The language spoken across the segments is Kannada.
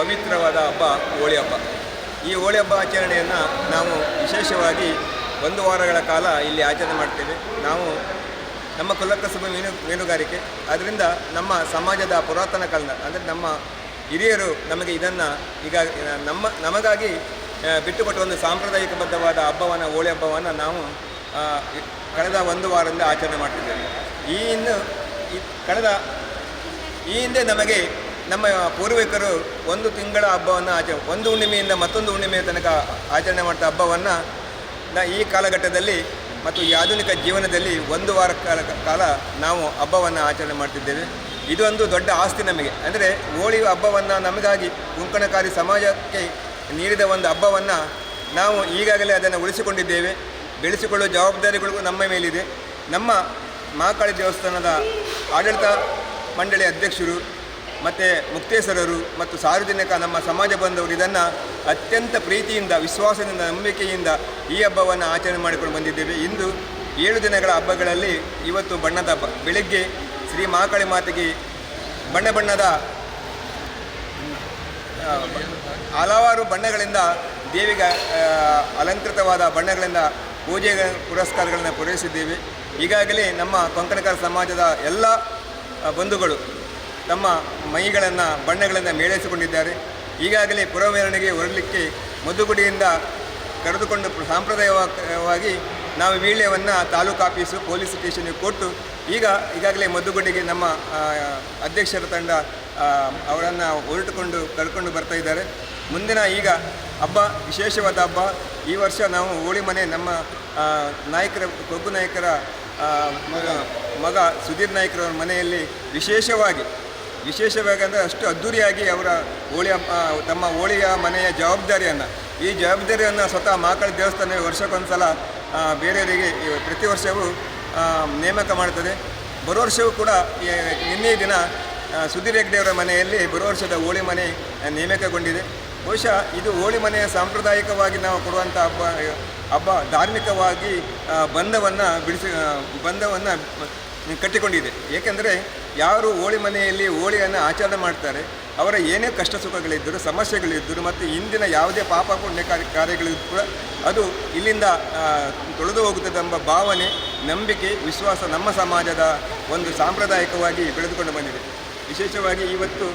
ಪವಿತ್ರವಾದ ಹಬ್ಬ ಹೋಳಿ ಹಬ್ಬ. ಈ ಹೋಳಿ ಹಬ್ಬ ಆಚರಣೆಯನ್ನು ನಾವು ವಿಶೇಷವಾಗಿ 1 ವಾರಗಳ ಕಾಲ ಇಲ್ಲಿ ಆಚರಣೆ ಮಾಡ್ತೇವೆ. ನಾವು ನಮ್ಮ ಕುಲಕಸುಬ ಮೀನುಗಾರಿಕೆ, ಅದರಿಂದ ನಮ್ಮ ಸಮಾಜದ ಪುರಾತನ ಕಾಲದ ಅಂದರೆ ನಮ್ಮ ಹಿರಿಯರು ನಮಗೆ ಇದನ್ನು ಈಗ ನಮಗಾಗಿ ಬಿಟ್ಟುಕೊಟ್ಟ ಒಂದು ಸಾಂಪ್ರದಾಯಿಕಬದ್ಧವಾದ ಹಬ್ಬವನ್ನು, ಹೋಳಿ ಹಬ್ಬವನ್ನು ನಾವು ಕಳೆದ 1 ವಾರದಿಂದ ಆಚರಣೆ ಮಾಡ್ತಿದ್ದೇವೆ. ಈ ಹಿಂದೆ ನಮಗೆ ನಮ್ಮ ಪೂರ್ವಿಕರು 1 ತಿಂಗಳ ಹಬ್ಬವನ್ನು ಒಂದು ಹುಣ್ಣಿಮೆಯಿಂದ ಮತ್ತೊಂದು ಹುಣ್ಣಿಮೆಯ ತನಕ ಆಚರಣೆ ಮಾಡ್ತಾ ಹಬ್ಬವನ್ನು ಈ ಕಾಲಘಟ್ಟದಲ್ಲಿ ಮತ್ತು ಈ ಆಧುನಿಕ ಜೀವನದಲ್ಲಿ 1 ವಾರ ಕಾಲ ನಾವು ಹಬ್ಬವನ್ನು ಆಚರಣೆ ಮಾಡ್ತಿದ್ದೇವೆ. ಇದೊಂದು ದೊಡ್ಡ ಆಸ್ತಿ ನಮಗೆ. ಅಂದರೆ ಹೋಳಿ ಹಬ್ಬವನ್ನು ನಮಗಾಗಿ ಕೊಂಕಣಕಾರಿ ಸಮಾಜಕ್ಕೆ ನೀಡಿದ ಒಂದು ಹಬ್ಬವನ್ನು ನಾವು ಈಗಾಗಲೇ ಅದನ್ನು ಉಳಿಸಿಕೊಂಡಿದ್ದೇವೆ. ಬೆಳೆಸಿಕೊಳ್ಳುವ ಜವಾಬ್ದಾರಿಗಳು ನಮ್ಮ ಮೇಲಿದೆ. ನಮ್ಮ ಮಹಾಕಾಳಿ ದೇವಸ್ಥಾನದ ಆಡಳಿತ ಮಂಡಳಿ ಅಧ್ಯಕ್ಷರು ಮತ್ತು ಮುಕ್ತೇಶ್ವರರು ಮತ್ತು ಸಾರ್ವಜನಿಕ ನಮ್ಮ ಸಮಾಜ ಬಂದವರು ಇದನ್ನು ಅತ್ಯಂತ ಪ್ರೀತಿಯಿಂದ, ವಿಶ್ವಾಸದಿಂದ, ನಂಬಿಕೆಯಿಂದ ಈ ಹಬ್ಬವನ್ನು ಆಚರಣೆ ಮಾಡಿಕೊಂಡು ಬಂದಿದ್ದೇವೆ. ಇಂದು 7 ದಿನಗಳ ಹಬ್ಬಗಳಲ್ಲಿ ಇವತ್ತು ಬಣ್ಣದ ಹಬ್ಬ. ಬೆಳಗ್ಗೆ ಶ್ರೀ ಮಹಾಕಾಳಿ ಮಾತೆಗೆ ಬಣ್ಣದ ಹಲವಾರು ಬಣ್ಣಗಳಿಂದ ದೇವಿಗೆ ಅಲಂಕೃತವಾದ ಬಣ್ಣಗಳಿಂದ ಪೂಜೆ ಪುರಸ್ಕಾರಗಳನ್ನು ಪೂರೈಸಿದ್ದೇವೆ. ಈಗಾಗಲೇ ನಮ್ಮ ಕೊಂಕಣಕಾರ ಸಮಾಜದ ಎಲ್ಲ ಬಂಧುಗಳು ತಮ್ಮ ಮೈಗಳನ್ನು ಬಣ್ಣಗಳಿಂದ ಮೇಳೈಸಿಕೊಂಡಿದ್ದಾರೆ. ಈಗಾಗಲೇ ಪುರಮೆರವಣಿಗೆ ಹೊರಡಲಿಕ್ಕೆ ಮದ್ದುಗುಡಿಯಿಂದ ಕರೆದುಕೊಂಡು ಸಾಂಪ್ರದಾಯಿಕವಾಗಿ ನಾವು ವೀಳ್ಯವನ್ನು ತಾಲೂಕು ಆಫೀಸು ಪೊಲೀಸ್ ಸ್ಟೇಷನ್ಗೆ ಕೊಟ್ಟು ಈಗಾಗಲೇ ಮದ್ದುಗುಡಿಗೆ ನಮ್ಮ ಅಧ್ಯಕ್ಷರ ತಂಡ ಅವರನ್ನು ಕರ್ಕೊಂಡು ಬರ್ತಾ ಇದ್ದಾರೆ. ಮುಂದಿನ ಈಗ ಹಬ್ಬ ವಿಶೇಷವಾದ ಹಬ್ಬ. ಈ ವರ್ಷ ನಾವು ಹೋಳಿ ಮನೆ ನಮ್ಮ ಕೊಗ್ಗು ನಾಯಕರ ಮಗ ಸುಧೀರ್ ನಾಯ್ಕರವ್ರ ಮನೆಯಲ್ಲಿ ವಿಶೇಷವಾಗಿ ಅಂದರೆ ಅಷ್ಟು ಅದ್ಧೂರಿಯಾಗಿ ಅವರ ತಮ್ಮ ಹೋಳಿಯ ಮನೆಯ ಈ ಜವಾಬ್ದಾರಿಯನ್ನು ಸ್ವತಃ ಮಹಾಕಾಳಿ ದೇವಸ್ಥಾನ ವರ್ಷಕ್ಕೊಂದ್ಸಲ ಬೇರೆಯವರಿಗೆ ಪ್ರತಿ ವರ್ಷವೂ ನೇಮಕ ಮಾಡ್ತದೆ. ಬರೋ ವರ್ಷವೂ ಕೂಡ ನಿನ್ನೆ ದಿನ ಸುಧೀರ್ ಹೆಗ್ಡೆಯವರ ಮನೆಯಲ್ಲಿ ಬರೋ ವರ್ಷದ ಹೋಳಿ ಮನೆ ನೇಮಕಗೊಂಡಿದೆ. ಬಹುಶಃ ಇದು ಹೋಳಿ ಮನೆಯ ಸಾಂಪ್ರದಾಯಿಕವಾಗಿ ನಾವು ಕೊಡುವಂಥ ಹಬ್ಬ ಧಾರ್ಮಿಕವಾಗಿ ಬಂಧವನ್ನು ಕಟ್ಟಿಕೊಂಡಿದೆ. ಏಕೆಂದರೆ ಯಾರು ಹೋಳಿ ಮನೆಯಲ್ಲಿ ಹೋಳಿಯನ್ನು ಆಚರಣೆ ಮಾಡ್ತಾರೆ ಅವರ ಏನೇ ಕಷ್ಟ ಸುಖಗಳಿದ್ದರೂ, ಸಮಸ್ಯೆಗಳಿದ್ದರೂ ಮತ್ತು ಇಂದಿನ ಯಾವುದೇ ಪಾಪ ಪುಣ್ಯ ಕಾರ್ಯಗಳಿದ್ದರೂ ಕೂಡ ಅದು ಇಲ್ಲಿಂದ ತೊಳೆದು ಹೋಗುತ್ತದೆ ಎಂಬ ಭಾವನೆ, ನಂಬಿಕೆ, ವಿಶ್ವಾಸ ನಮ್ಮ ಸಮಾಜದ ಒಂದು ಸಾಂಪ್ರದಾಯಿಕವಾಗಿ ಬೆಳೆದುಕೊಂಡು ಬಂದಿದೆ. ವಿಶೇಷವಾಗಿ ಇವತ್ತು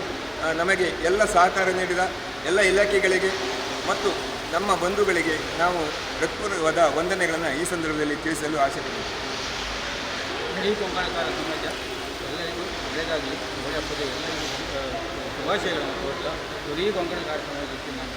ನಮಗೆ ಎಲ್ಲ ಸಹಕಾರ ನೀಡಿದ ಎಲ್ಲ ಇಲಾಖೆಗಳಿಗೆ ಮತ್ತು ನಮ್ಮ ಬಂಧುಗಳಿಗೆ ನಾವು ಹೃತ್ಪೂರ್ವಕವಾದ ವಂದನೆಗಳನ್ನು ಈ ಸಂದರ್ಭದಲ್ಲಿ ತಿಳಿಸಲು ಆಸೆಪಡುತ್ತೇವೆ. ಇಡೀ ಕೊಂಕಣಕಾರ ಸಮಾಜ ಎಲ್ಲರಿಗೂ ಒಳ್ಳೆಯದಾಗಲಿ, ಹೋಳಿ ಹಬ್ಬದ ಎಲ್ಲರಿಗೂ ಶುಭಾಶಯಗಳನ್ನು ಕೋರ್ತಾ ಇಡೀ ಕೊಂಕಣಕಾರ ಸಮಾಜಕ್ಕೆ ನಾನು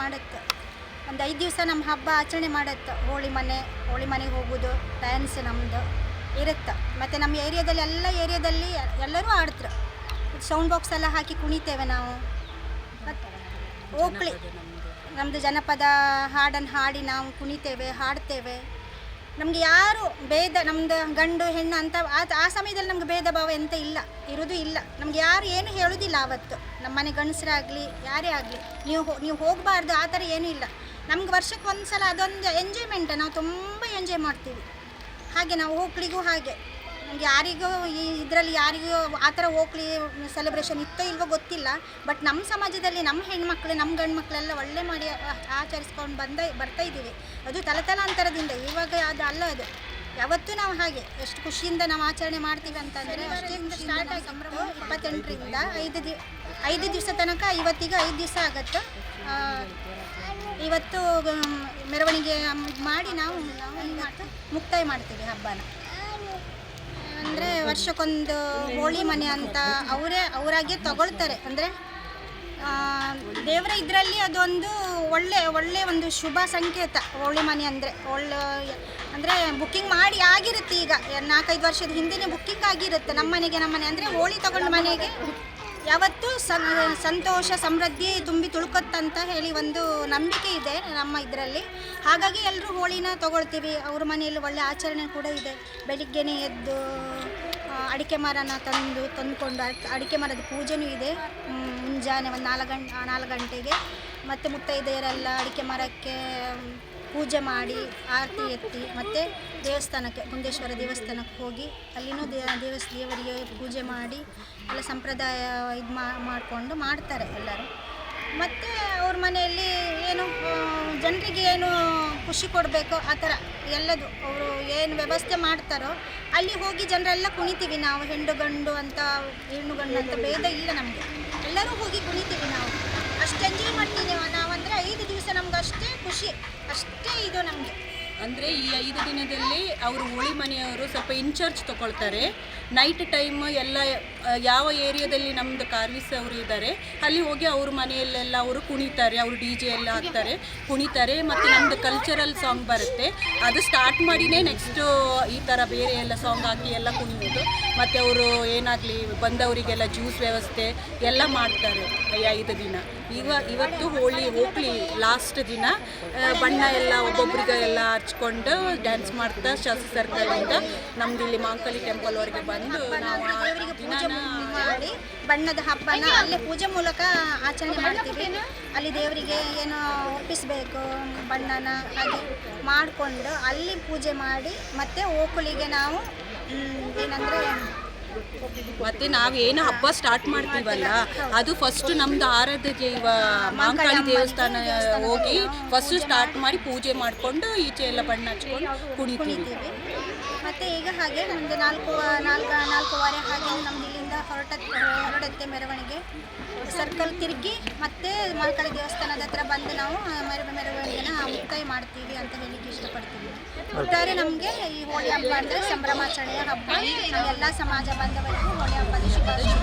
ಮಾಡುತ್ತೆ. ಒಂದು 5 ದಿವಸ ನಮ್ಮ ಹಬ್ಬ ಆಚರಣೆ ಮಾಡುತ್ತೆ. ಹೋಳಿ ಮನೆಗೆ ಹೋಗೋದು, ಡ್ಯಾನ್ಸ್ ನಮ್ಮದು ಇರುತ್ತೆ. ಮತ್ತು ನಮ್ಮ ಏರಿಯಾದಲ್ಲಿ ಏರಿಯಾದಲ್ಲಿ ಎಲ್ಲರೂ ಆಡ್ತಾರೆ. ಸೌಂಡ್ ಬಾಕ್ಸ್ ಎಲ್ಲ ಹಾಕಿ ಕುಣಿತೇವೆ ನಾವು. ಮತ್ತು ಓಕ್ಳಿ ನಮ್ಮದು ಜನಪದ ಹಾಡನ್ನು ಹಾಡಿ ನಾವು ಕುಣಿತೇವೆ, ಹಾಡ್ತೇವೆ. ನಮಗೆ ಯಾರು ನಮ್ಮದು ಗಂಡು ಹೆಣ್ಣು ಅಂತ ಆ ಸಮಯದಲ್ಲಿ ನಮ್ಗೆ ಭೇದ ಭಾವ ಎಂತ ಇರೋದು ಇಲ್ಲ. ನಮ್ಗೆ ಯಾರು ಏನು ಹೇಳೋದಿಲ್ಲ. ಆವತ್ತು ನಮ್ಮ ಮನೆ ಗಂಡಸರಾಗಲಿ ಯಾರೇ ಆಗಲಿ ನೀವು ಹೋಗಬಾರ್ದು ಆ ಥರ ಏನೂ ಇಲ್ಲ. ನಮ್ಗೆ ವರ್ಷಕ್ಕೆ ಒಂದು ಸಲ ಅದೊಂದು ಎಂಜಾಯ್ಮೆಂಟ್. ನಾವು ತುಂಬ ಎಂಜಾಯ್ ಮಾಡ್ತೀವಿ. ಹಾಗೆ ನಾವು ಓಕ್ಳಿಗೂ ಹಾಗೆ ನಮ್ಗೆ ಯಾರಿಗೂ ಇದರಲ್ಲಿ ಯಾರಿಗೂ ಆ ಥರ ಓಕ್ಳಿ ಸೆಲೆಬ್ರೇಷನ್ ಇತ್ತೋ ಇಲ್ವೋ ಗೊತ್ತಿಲ್ಲ. ಬಟ್ ನಮ್ಮ ಸಮಾಜದಲ್ಲಿ ನಮ್ಮ ಹೆಣ್ಮಕ್ಳು ನಮ್ಮ ಗಂಡು ಮಕ್ಕಳೆಲ್ಲ ಒಳ್ಳೆ ಮಾಡಿ ಆಚರಿಸ್ಕೊಂಡು ಬರ್ತಾ ಇದ್ದೀವಿ. ಅದು ತಲತಲಾಂತರದಿಂದ. ಇವಾಗ ಅದು ಅಲ್ಲ, ಅದು ಯಾವತ್ತೂ ನಾವು ಹಾಗೆ ಎಷ್ಟು ಖುಷಿಯಿಂದ ನಾವು ಆಚರಣೆ ಮಾಡ್ತೀವಿ ಅಂತಂದರೆ ಅಷ್ಟೇಂದ ಸ್ಟಾರ್ಟ್ ಆಗಿ 28ರಿಂದ 5 ದಿವಸ ತನಕ. ಇವತ್ತಿಗೆ 5 ದಿವಸ ಆಗುತ್ತೆ. ಇವತ್ತು ಮೆರವಣಿಗೆ ಮಾಡಿ ನಾವು ಇವತ್ತು ಮುಕ್ತಾಯ ಮಾಡ್ತೀವಿ ಹಬ್ಬನ. ಅಂದರೆ ವರ್ಷಕ್ಕೊಂದು ಹೋಳಿ ಮನೆ ಅಂತ ಅವರಾಗೆ ತಗೊಳ್ತಾರೆ. ಅಂದರೆ ದೇವರ ಇದರಲ್ಲಿ ಅದೊಂದು ಒಳ್ಳೆ ಒಂದು ಶುಭ ಸಂಕೇತ. ಹೋಳಿ ಮನೆ ಅಂದರೆ ಬುಕ್ಕಿಂಗ್ ಮಾಡಿ ಆಗಿರುತ್ತೆ. ಈಗ 4-5 ವರ್ಷದ ಹಿಂದೆಯೇ ಬುಕ್ಕಿಂಗ್ ಆಗಿರುತ್ತೆ. ನಮ್ಮ ಮನೆ ಅಂದರೆ ಹೋಳಿ ತಗೊಂಡು ಮನೆಗೆ ಯಾವತ್ತೂ ಸಂತೋಷ ಸಮೃದ್ಧಿ ತುಂಬಿ ತುಳುಕುತ್ತಂತ ಹೇಳಿ ಒಂದು ನಂಬಿಕೆ ಇದೆ ನಮ್ಮ ಇದರಲ್ಲಿ. ಹಾಗಾಗಿ ಎಲ್ಲರೂ ಹೋಳಿನ ತಗೊಳ್ತೀವಿ. ಅವ್ರ ಮನೆಯಲ್ಲಿ ಒಳ್ಳೆ ಆಚರಣೆ ಕೂಡ ಇದೆ. ಬೆಳಿಗ್ಗೆನೇ ಎದ್ದು ಅಡಿಕೆ ಮರನ ತಂದುಕೊಂಡು ಅಡಿಕೆ ಮರದ ಪೂಜೆನೂ ಇದೆ ಮುಂಜಾನೆ ಒಂದು 4 ಗಂಟೆಗೆ. ಮತ್ತು ಮುತ್ತೈದೆಯರೆಲ್ಲ ಅಡಿಕೆ ಮರಕ್ಕೆ ಪೂಜೆ ಮಾಡಿ ಆರತಿ ಎತ್ತಿ ಮತ್ತು ದೇವಸ್ಥಾನಕ್ಕೆ ಗುಂಡೇಶ್ವರ ದೇವಸ್ಥಾನಕ್ಕೆ ಹೋಗಿ ಅಲ್ಲಿನೂ ದೇವರಿಗೆ ಪೂಜೆ ಮಾಡಿ ಎಲ್ಲ ಸಂಪ್ರದಾಯ ಇದು ಮಾಡಿಕೊಂಡು ಮಾಡ್ತಾರೆ ಎಲ್ಲರೂ. ಮತ್ತು ಅವ್ರ ಮನೆಯಲ್ಲಿ ಏನು ಜನರಿಗೆ ಏನು ಖುಷಿ ಕೊಡಬೇಕು ಆ ಥರ ಎಲ್ಲದು ಅವರು ಏನು ವ್ಯವಸ್ಥೆ ಮಾಡ್ತಾರೋ ಅಲ್ಲಿ ಹೋಗಿ ಜನರೆಲ್ಲ ಕುಣಿತೀವಿ ನಾವು. ಹೆಣ್ಣು ಗಂಡು ಅಂತ ಭೇದ ಇಲ್ಲ ನಮಗೆ. ಎಲ್ಲರೂ ಹೋಗಿ ಕುಣಿತೀವಿ ನಾವು. ಅಷ್ಟು ಎಂಜಾಯ್ ಮಾಡ್ತೀವಿ ನಾವು. ಅಂದರೆ 5 ದಿವಸ ನಮ್ಗೆ ಅಷ್ಟೇ ಖುಷಿ, ಅಷ್ಟೇ ಇದು ನಮಗೆ. ಅಂದರೆ ಈ 5 ದಿನದಲ್ಲಿ ಅವರು ಹೋಳಿ ಮನೆಯವರು ಸ್ವಲ್ಪ ಇನ್ಚಾರ್ಜ್ ತೊಗೊಳ್ತಾರೆ. ನೈಟ್ ಟೈಮ್ ಎಲ್ಲ ಯಾವ ಏರಿಯಾದಲ್ಲಿ ನಮ್ಮದು ಕಾರ್ವಿಸ್ ಅವರು ಇದ್ದಾರೆ ಅಲ್ಲಿ ಹೋಗಿ ಅವ್ರ ಮನೆಯಲ್ಲೆಲ್ಲ ಅವರು ಕುಣಿತಾರೆ. ಅವರು DJ ಎಲ್ಲ ಹಾಕ್ತಾರೆ, ಕುಣಿತಾರೆ. ಮತ್ತು ನಮ್ಮದು ಕಲ್ಚರಲ್ ಸಾಂಗ್ ಬರುತ್ತೆ, ಅದು ಸ್ಟಾರ್ಟ್ ಮಾಡಿನೇ ನೆಕ್ಸ್ಟು ಈ ಥರ ಬೇರೆ ಎಲ್ಲ ಸಾಂಗ್ ಹಾಕಿ ಎಲ್ಲ ಕುಣಿಯೋದು. ಮತ್ತು ಅವರು ಏನಾಗಲಿ ಬಂದವರಿಗೆಲ್ಲ ಜ್ಯೂಸ್ ವ್ಯವಸ್ಥೆ ಎಲ್ಲ ಮಾಡ್ತಾರೆ 5 ದಿನ. ಇವತ್ತು ಹೋಗ್ಲಿ ಲಾಸ್ಟ್ ದಿನ ಬಣ್ಣ ಎಲ್ಲ ಒಬ್ಬೊಬ್ರಿಗೆ ಎಲ್ಲ ಹಚ್ಕೊಂಡು ಡ್ಯಾನ್ಸ್ ಮಾಡ್ತಾ ಶಾಸ್ತ್ರಿ ಸರ್ಕಲಿಂದ ನಮ್ದು ಇಲ್ಲಿ ಮಾಂಕಳಿ ಟೆಂಪಲ್ವರೆಗೆ ಬಂದು ನಾವು ದೇವರಿಗೆ ಪೂಜೆ ಮಾಡಿ ಬಣ್ಣದ ಹಬ್ಬನ ಅಲ್ಲೇ ಪೂಜೆ ಮೂಲಕ ಆಚರಣೆ ಮಾಡ್ತೀವಿ. ಅಲ್ಲಿ ದೇವರಿಗೆ ಏನು ಒಪ್ಪಿಸಬೇಕು ಬಣ್ಣನ ಹಾಗೆ ಮಾಡಿಕೊಂಡು ಅಲ್ಲಿ ಪೂಜೆ ಮಾಡಿ ಮತ್ತು ಓಕುಳಿಗೆ ನಾವು ಏನಂದರೆ ಮತ್ತು ನಾವೇನು ಹಬ್ಬ ಸ್ಟಾರ್ಟ್ ಮಾಡ್ತೀವಲ್ಲ ಅದು ಫಸ್ಟ್ ನಮ್ಮದು ಆರಾಧ್ಯ ದೈವ ಮಾಂಕಾಳಿ ದೇವಸ್ಥಾನ ಹೋಗಿ ಫಸ್ಟು ಸ್ಟಾರ್ಟ್ ಮಾಡಿ ಪೂಜೆ ಮಾಡಿಕೊಂಡು ಈಚೆ ಎಲ್ಲ ಬಣ್ಣ ಹಚ್ಕೊಂಡು ಕುಣಿತೀವಿ. ಮತ್ತು ಈಗ ಹಾಗೆ ನಮ್ಮದು 4:15 ಹಾಗೆ ನಮ್ದು ಇಲ್ಲಿಂದ ಹೊರಡುತ್ತೆ ಮೆರವಣಿಗೆ. ಸರ್ಕಲ್ ತಿರುಗಿ ಮತ್ತೆ ಮಾಂಕಾಳಿ ದೇವಸ್ಥಾನದ ಹತ್ರ ಬಂದು ನಾವು ಮೆರವಣಿಗೆನ ಮುಕ್ತಾಯ ಮಾಡ್ತೀವಿ ಅಂತ ಹೇಳಿಕ್ಕೆ ಇಷ್ಟಪಡ್ತೀವಿ. ಒಟ್ಟಾರೆ ನಮಗೆ ಈ ಹೋಳಿ ಹಬ್ಬ ಅಂದರೆ ಸಂಭ್ರಮಾಚರಣೆಯ ಹಬ್ಬ. ಎಲ್ಲ ಸಮಾಜ ಬಾಂಧವರಿಗೂ ಹೋಳಿ ಹಬ್ಬದ ಶುಭಾಶಯ.